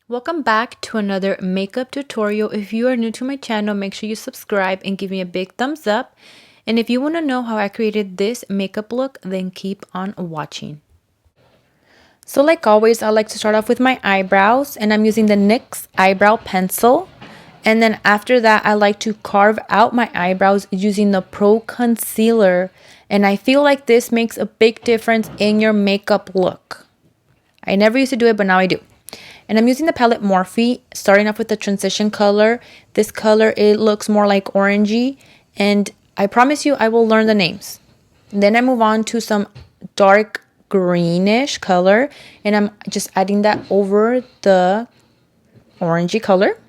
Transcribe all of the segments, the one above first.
Welcome back to another makeup tutorial. If you are new to my channel, make sure you subscribe and give me a big thumbs up. And if you want to know how I created this makeup look, then keep on watching. So like always, I like to start off with my eyebrows, and I'm using the NYX eyebrow pencil. And then after that, I like to carve out my eyebrows using the Pro Concealer. And I feel like this makes a big difference in your makeup look. I never used to do it, but now I do. And I'm using the palette Morphe, starting off with the transition color. This color, it looks more like orangey. And I promise you, I will learn the names. And then I move on to some dark greenish color. And I'm just adding that over the orangey color.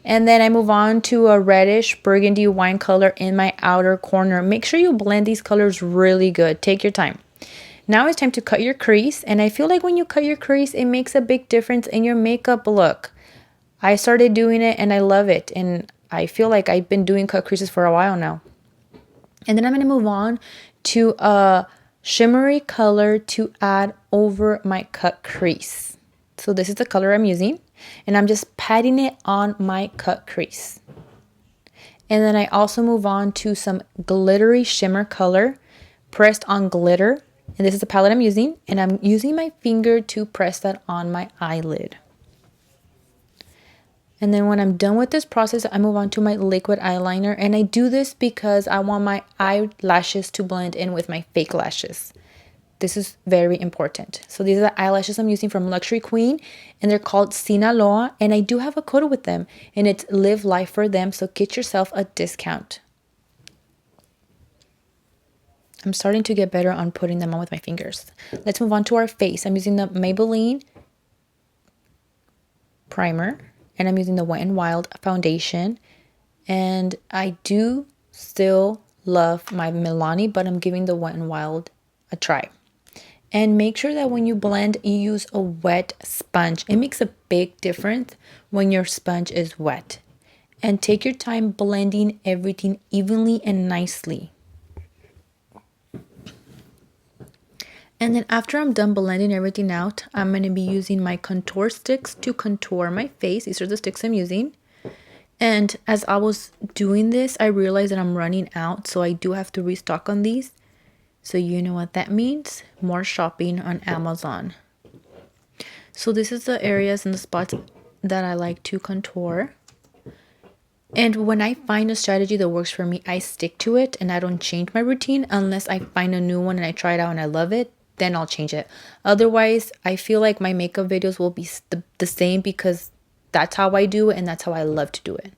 And then I move on to a reddish burgundy wine color in my outer corner. Make sure you blend these colors really good. Take your time. Now it's time to cut your crease, and I feel like when you cut your crease, it makes a big difference in your makeup look. I started doing it and I love it, and I feel like I've been doing cut creases for a while now. And then I'm going to move on to a shimmery color to add over my cut crease. So this is the color I'm using, and I'm just patting it on my cut crease. And then I also move on to some glittery shimmer color pressed on glitter. And this is the palette I'm using, and I'm using my finger to press that on my eyelid. And then when I'm done with this process, I move on to my liquid eyeliner, and I do this because I want my eyelashes to blend in with my fake lashes. This is very important. So these are the eyelashes I'm using from Luxury Queen, and they're called Sinaloa, and I do have a code with them, and it's Live Life for them, so get yourself a discount. I'm starting to get better on putting them on with my fingers. Let's move on to our face. I'm using the Maybelline primer, and I'm using the Wet n Wild foundation. And I do still love my Milani, but I'm giving the Wet n Wild a try. And make sure that when you blend, you use a wet sponge. It makes a big difference when your sponge is wet. And take your time blending everything evenly and nicely. And then after I'm done blending everything out, I'm going to be using my contour sticks to contour my face. These are the sticks I'm using. And as I was doing this, I realized that I'm running out, so I do have to restock on these. So you know what that means. More shopping on Amazon. So this is the areas and the spots that I like to contour. And when I find a strategy that works for me, I stick to it and I don't change my routine unless I find a new one and I try it out and I love it. Then I'll change it. Otherwise, I feel like my makeup videos will be the same because that's how I do it and that's how I love to do it.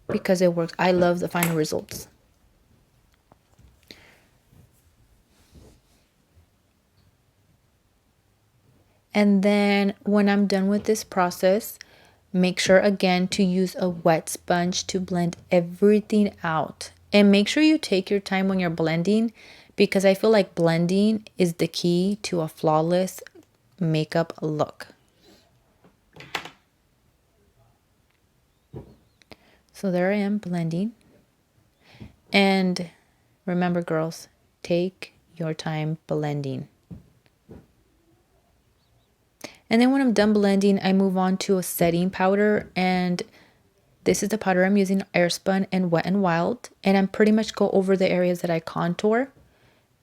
Because it works. I love the final results. And then when I'm done with this process, make sure again to use a wet sponge to blend everything out. And make sure you take your time when you're blending, because I feel like blending is the key to a flawless makeup look. So there I am blending. And remember, girls, take your time blending. And then when I'm done blending, I move on to a setting powder, and this is the powder I'm using, Airspun and Wet n Wild, and I'm pretty much go over the areas that I contour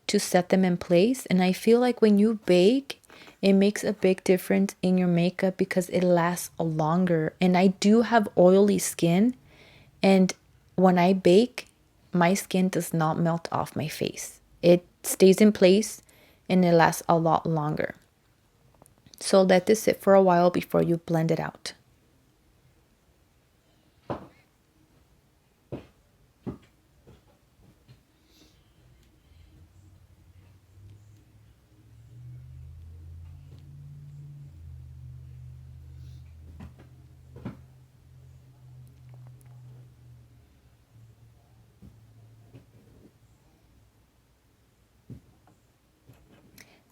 to set them in place. And I feel like when you bake, it makes a big difference in your makeup because it lasts longer. And I do have oily skin, and when I bake, my skin does not melt off my face. It stays in place and it lasts a lot longer. So let this sit for a while before you blend it out.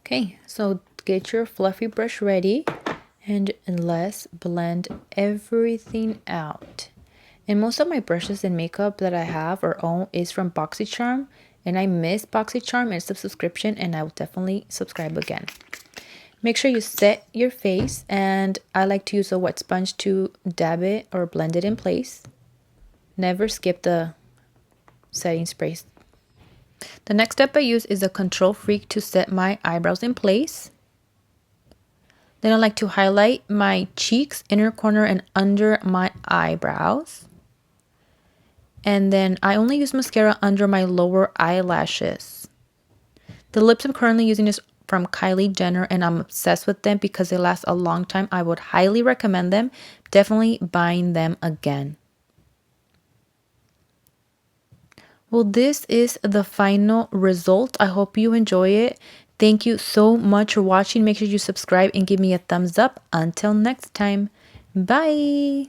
Okay, so get your fluffy brush ready and let's blend everything out. And most of my brushes and makeup that I have or own is from BoxyCharm, and I miss BoxyCharm. It's a subscription and I will definitely subscribe again. Make sure you set your face, and I like to use a wet sponge to dab it or blend it in place. Never skip the setting sprays. The next step I use is a Control Freak to set my eyebrows in place. Then I like to highlight my cheeks, inner corner, and under my eyebrows. And then I only use mascara under my lower eyelashes. The lips I'm currently using is from Kylie Jenner, and I'm obsessed with them because they last a long time. I would highly recommend them. Definitely buying them again. Well, this is the final result. I hope you enjoy it. Thank you so much for watching. Make sure you subscribe and give me a thumbs up. Until next time, bye.